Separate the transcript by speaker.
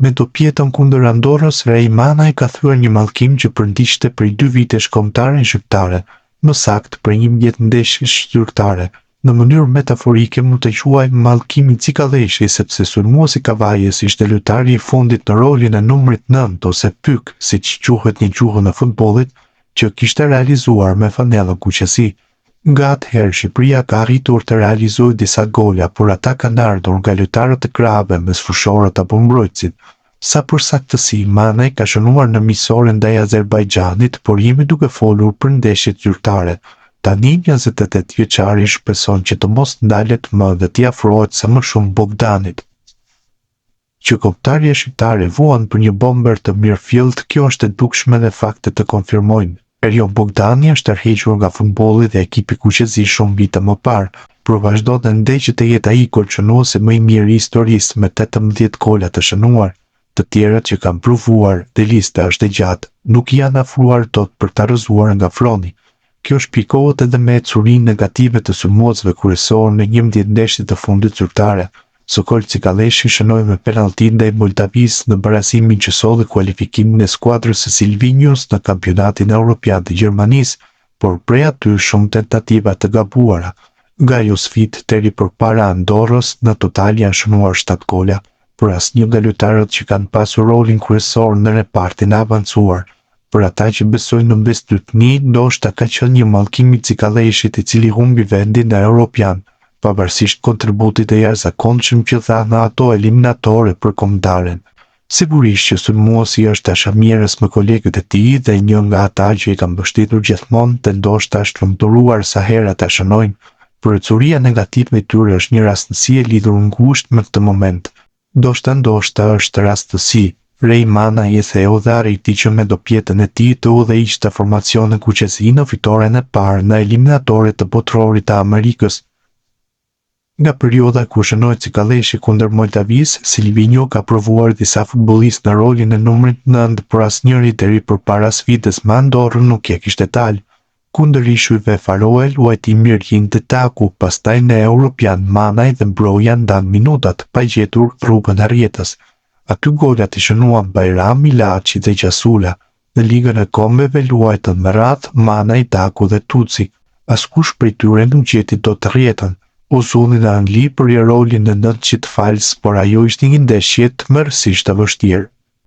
Speaker 1: Me dopjetën kundër Andorrës, Reimana ka thyer një mallkim që përndishte prej 2 vitesh kombëtare shqiptare, më saktë për 11 ndeshje zyrtare. Në mënyrë metaforike mund të quajmë mallkimin cikallëshi sepse sulmuesi Kavajës ishte lojtari i fundit në rolin e numrit 9 ose pyk, siç quhet një gjuhë në futbollit, që kishte realizuar me fanellën kuqezi. Nga atëherë Shqipëria ka arritur të realizojë disa gola, por ata kanë ardhur nga lojtarët e krahave mes fushorët apo mbrojtësit. Sa për saktësi, Manaj ka shënuar në miqësore ndaj Azerbajxhanit, por jemi duke folur për ndeshjet zyrtare. Tani 28 vjeçari shpreson që të mos ndalet më dhe t'i afrohet sa më shumë Bogdanit. Që kombëtarja shqiptare vuan për një bomber të mirëfillt, kjo është e dukshme dhe faktet të konfirmojnë. Erion Bogdani është tërhequr nga futbolli dhe ekipi kuqezi shumë vite më parë, por vazhdo të ndej të jetë ai kolçonuesi më i mirë i historisë me 18 gola të shënuar. Të tjerat që kanë provuar dhe lista është e gjatë, nuk janë afruar dot për ta rrëzuar nga froni. Kjo shpjegohet edhe me ecurinë negative të sulmuesve kryesor në 11 ndeshjet të fundit zyrtare. Sokol Cikallëshi shënoi me penallti ndaj Moldavisë në barazimin që solli kualifikimin e skuadrës së Silvinios në kampionatin evropian të Gjermanisë, por prej aty shumë tentativa të gabuara. Nga ajo sfidë deri përpara Andorrës, në total janë shënuar 7 gola, por asnjë nga lojtarët që kanë pasur rolin kryesor në repartin e avancuar. Për ata që besojnë në mbështetni, ndoshta ka qenë një mallkim i Cikallëshit i cili humbi vendin në Europian, pavarësisht kontributit të jashtëzakonshëm që dha në ato eliminatore për kombëtaren. Sigurisht që sulmuesi është ashamirës me kolegët e tij dhe një nga ata që i kanë mbështetur gjithmonë dhe ndoshta është lumturuar sa herë ta shënojnë, por ecuria negative e tyre është një rastësi e lidhur ngushtë me këtë moment. Ndoshta është rastësi. Reimana i theu dhe arriti që me dopjetën e tij të udhëhiqte formacionin kuqezi në fitoren e parë në eliminatoret të botrorit të Amerikës. Nga perioda ku shënoi Cikallëshi kundër Moldavisë, Silvinio ka provuar disa futbollistë në rolin e numrit 9, por asnjëri deri përpara sfidës me Andorrën nuk e kishte dalë. Kundër ishujve Faroe luajti Mirjin të Taku, pastaj në Europian Manaj dhe mbroja ndan minutat, pa gjetur rrugën e rjetës. Aty golat i shënuan Bajram, Ilaçi dhe Gjasula. Në ligën e kombeve luajtën me radhë Manaj, Taku dhe Tuci. Askush prej tyre nuk gjeti dot rjetën. Uzuni në Angli për rolin e 9 falës, por ajo ishte një ndeshje tmerrësisht e vështirë.